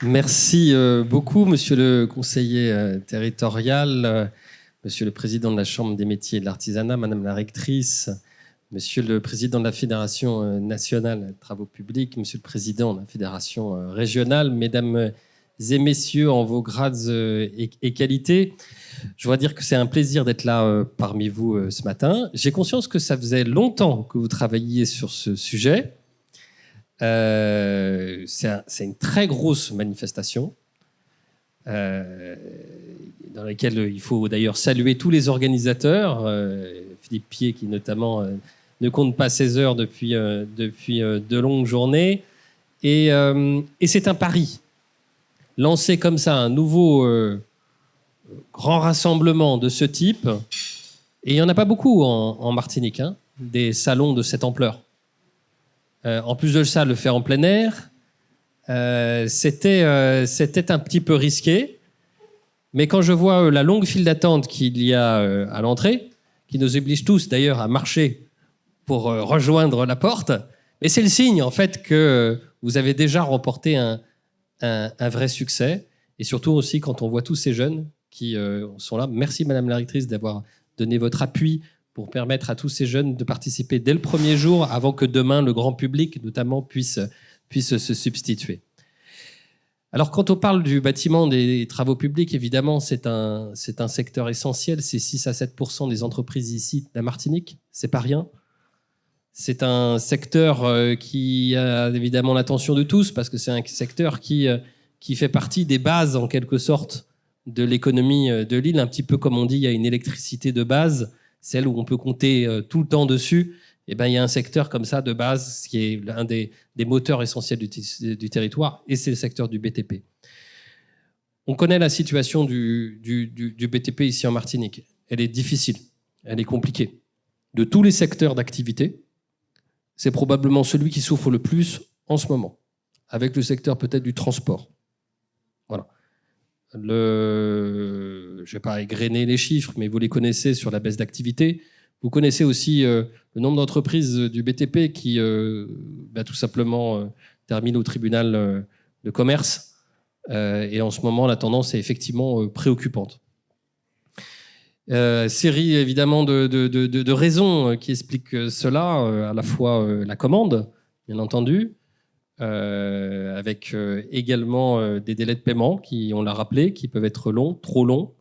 Merci beaucoup, monsieur le conseiller territorial, monsieur le président de la Chambre des métiers et de l'artisanat, madame la rectrice, monsieur le président de la Fédération nationale des travaux publics, monsieur le président de la Fédération régionale, mesdames et messieurs en vos grades et qualités. Je dois dire que c'est un plaisir d'être là parmi vous ce matin. J'ai conscience que ça faisait longtemps que vous travailliez sur ce sujet. C'est une très grosse manifestation dans laquelle il faut d'ailleurs saluer tous les organisateurs. Philippe Pied qui notamment ne compte pas ses heures depuis de longues journées. Et c'est un pari. Lancer comme ça un nouveau grand rassemblement de ce type, et il n'y en a pas beaucoup en Martinique, hein, des salons de cette ampleur. En plus de ça, le faire en plein air, c'était un petit peu risqué. Mais quand je vois la longue file d'attente qu'il y a à l'entrée, qui nous oblige tous d'ailleurs à marcher pour rejoindre la porte, mais c'est le signe en fait que vous avez déjà remporté un vrai succès. Et surtout aussi quand on voit tous ces jeunes qui sont là. Merci Madame la rectrice d'avoir donné votre appui pour permettre à tous ces jeunes de participer dès le premier jour, avant que demain, le grand public, notamment, puisse se substituer. Alors, quand on parle du bâtiment des travaux publics, évidemment, c'est un secteur essentiel. C'est 6 à 7% des entreprises ici de la Martinique. C'est pas rien. C'est un secteur qui a évidemment l'attention de tous, parce que c'est un secteur qui fait partie des bases, en quelque sorte, de l'économie de l'île. Un petit peu comme on dit, il y a une électricité de base, celle où on peut compter tout le temps dessus. Et ben, il y a un secteur comme ça de base qui est l'un des moteurs essentiels du territoire, et c'est le secteur du BTP. On connaît la situation du BTP ici en Martinique. Elle est difficile, elle est compliquée. De tous les secteurs d'activité, c'est probablement celui qui souffre le plus en ce moment, avec le secteur peut-être du transport. Voilà. Je ne vais pas égrener les chiffres, mais vous les connaissez sur la baisse d'activité. Vous connaissez aussi le nombre d'entreprises du BTP qui, tout simplement, terminent au tribunal de commerce. Et en ce moment, la tendance est effectivement préoccupante. Série, évidemment, de raisons qui expliquent cela. À la fois la commande, bien entendu, avec également des délais de paiement qui, on l'a rappelé, qui peuvent être longs, trop longs.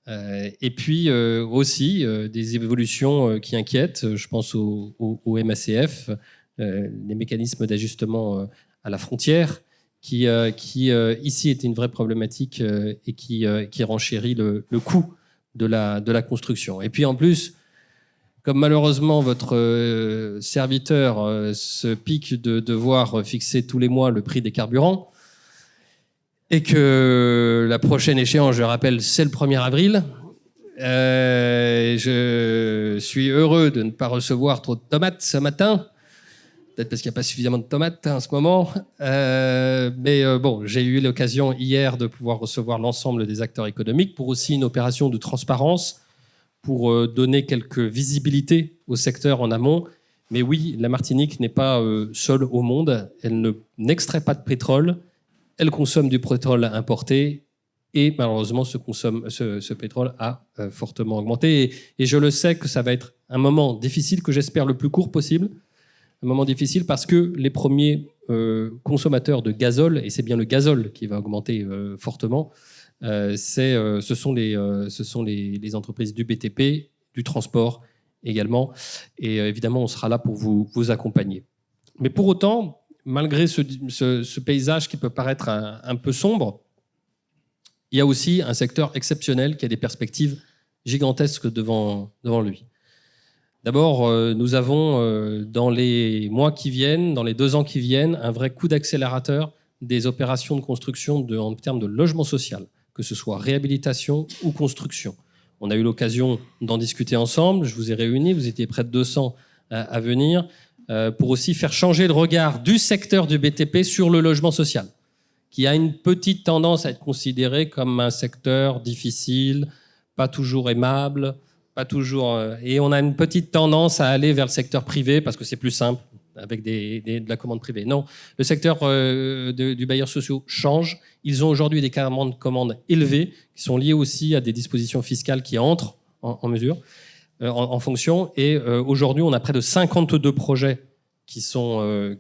Et puis aussi des évolutions qui inquiètent. Je pense au MACF, les mécanismes d'ajustement à la frontière, qui ici est une vraie problématique et qui renchérit le coût de la construction. Et puis en plus, comme malheureusement votre serviteur se pique de devoir fixer tous les mois le prix des carburants, et que la prochaine échéance, je rappelle, c'est le 1er avril, je suis heureux de ne pas recevoir trop de tomates ce matin, peut-être parce qu'il n'y a pas suffisamment de tomates en ce moment, mais bon, j'ai eu l'occasion hier de pouvoir recevoir l'ensemble des acteurs économiques pour aussi une opération de transparence, pour donner quelques visibilités au secteur en amont. Mais oui, la Martinique n'est pas seule au monde. Elle n'extrait pas de pétrole. Elle consomme du pétrole importé. Et malheureusement, ce pétrole a fortement augmenté. Et je le sais que ça va être un moment difficile, que j'espère le plus court possible. Un moment difficile parce que les premiers consommateurs de gazole, et c'est bien le gazole qui va augmenter fortement, ce sont les entreprises du BTP, du transport également. Et évidemment, on sera là pour vous accompagner. Mais pour autant, malgré ce paysage qui peut paraître un peu sombre, il y a aussi un secteur exceptionnel qui a des perspectives gigantesques devant lui. D'abord, nous avons dans les mois qui viennent, dans les 2 ans qui viennent, un vrai coup d'accélérateur des opérations de construction en termes de logement social, que ce soit réhabilitation ou construction. On a eu l'occasion d'en discuter ensemble, je vous ai réunis, vous étiez près de 200 à venir, pour aussi faire changer le regard du secteur du BTP sur le logement social, qui a une petite tendance à être considéré comme un secteur difficile, pas toujours aimable, pas toujours... Et on a une petite tendance à aller vers le secteur privé parce que c'est plus simple, avec de la commande privée. Non, le secteur du bailleur social change. Ils ont aujourd'hui des carnements de commandes élevés qui sont liés aussi à des dispositions fiscales qui entrent en mesure, en fonction. Et aujourd'hui, on a près de 52 projets qui sont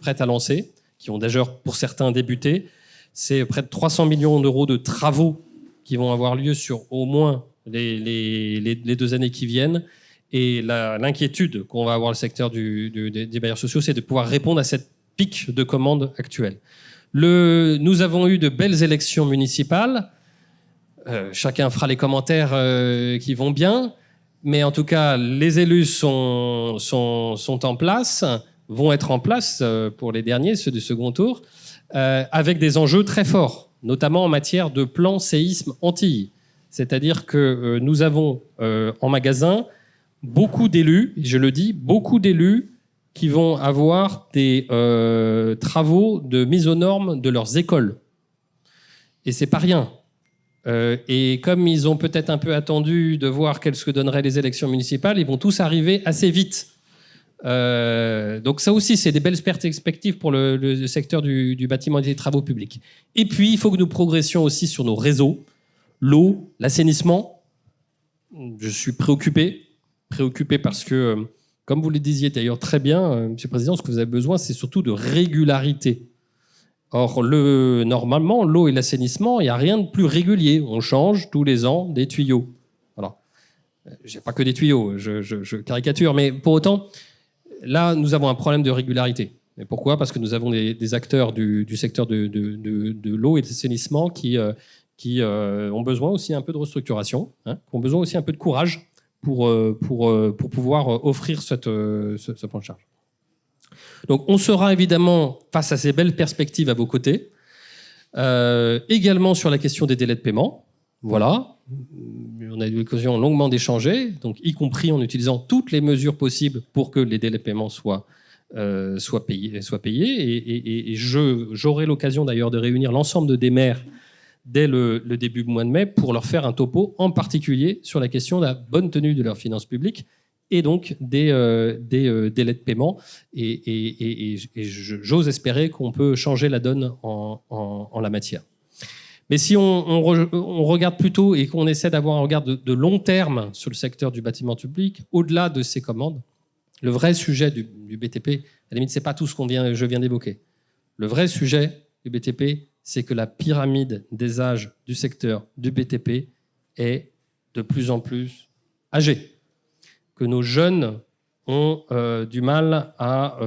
prêts à lancer, qui ont d'ailleurs pour certains débuté. C'est près de 300 millions d'euros de travaux qui vont avoir lieu sur au moins les 2 années qui viennent. Et l'inquiétude qu'on va avoir le secteur des bailleurs sociaux, c'est de pouvoir répondre à cette pique de commandes actuelle. Nous avons eu de belles élections municipales. Chacun fera les commentaires qui vont bien. Mais en tout cas, les élus sont en place, vont être en place pour les derniers, ceux du second tour, avec des enjeux très forts, notamment en matière de plan séisme Antilles. C'est-à-dire que nous avons en magasin beaucoup d'élus, je le dis, beaucoup d'élus qui vont avoir des travaux de mise aux normes de leurs écoles. Et c'est pas rien. Et comme ils ont peut-être un peu attendu de voir ce que donneraient les élections municipales, ils vont tous arriver assez vite. Donc ça aussi, c'est des belles perspectives pour le secteur du bâtiment et des travaux publics. Et puis, il faut que nous progressions aussi sur nos réseaux, l'eau, l'assainissement. Je suis préoccupé parce que, comme vous le disiez d'ailleurs très bien, Monsieur le Président, ce que vous avez besoin, c'est surtout de régularité. Or, normalement, l'eau et l'assainissement, il n'y a rien de plus régulier. On change tous les ans des tuyaux. Voilà. Je n'ai pas que des tuyaux, je caricature, mais pour autant, là, nous avons un problème de régularité. Et pourquoi ? Parce que nous avons des acteurs du secteur de l'eau et de l'assainissement qui ont besoin aussi un peu de restructuration, qui ont besoin aussi un peu de courage pour pouvoir offrir ce plan de charge. Donc on sera évidemment face à ces belles perspectives à vos côtés, également sur la question des délais de paiement. Voilà, on a eu l'occasion longuement d'échanger, donc y compris en utilisant toutes les mesures possibles pour que les délais de paiement soient payés. Et j'aurai l'occasion d'ailleurs de réunir l'ensemble des maires dès le début du mois de mai pour leur faire un topo, en particulier sur la question de la bonne tenue de leurs finances publiques et donc des délais de paiement. Et j'ose espérer qu'on peut changer la donne en la matière. Mais si on regarde plutôt et qu'on essaie d'avoir un regard de long terme sur le secteur du bâtiment public, au-delà de ces commandes, le vrai sujet du BTP, à la limite, ce n'est pas tout ce je viens d'évoquer. Le vrai sujet du BTP, c'est que la pyramide des âges du secteur du BTP est de plus en plus âgée. Que nos jeunes ont du mal à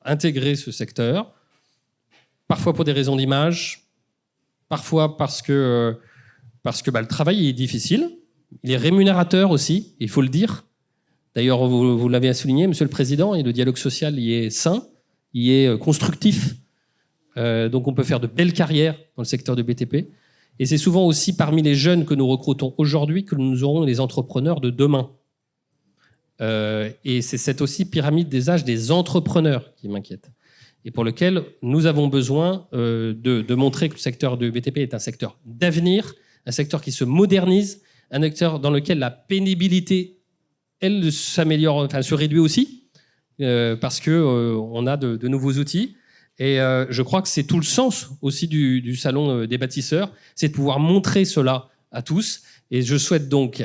intégrer ce secteur, parfois pour des raisons d'image, parfois parce que le travail est difficile, il est rémunérateur aussi, il faut le dire. D'ailleurs, vous l'avez souligné, Monsieur le Président, et le dialogue social y est sain, y est constructif. Donc on peut faire de belles carrières dans le secteur du BTP. Et c'est souvent aussi parmi les jeunes que nous recrutons aujourd'hui que nous aurons les entrepreneurs de demain. Et c'est cette aussi pyramide des âges des entrepreneurs qui m'inquiète. Et pour lequel nous avons besoin de montrer que le secteur du BTP est un secteur d'avenir, un secteur qui se modernise, un secteur dans lequel la pénibilité, elle, s'améliore, enfin se réduit aussi, parce qu'on a de nouveaux outils. Et je crois que c'est tout le sens aussi du Salon des bâtisseurs, c'est de pouvoir montrer cela à tous. Et je souhaite donc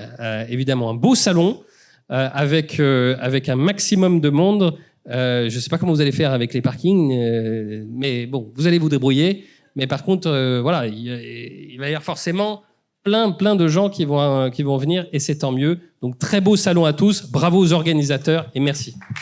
évidemment un beau salon avec un maximum de monde. Je ne sais pas comment vous allez faire avec les parkings, mais bon, vous allez vous débrouiller. Mais par contre, voilà, il va y avoir forcément plein de gens qui vont venir, et c'est tant mieux. Donc très beau salon à tous, bravo aux organisateurs et merci.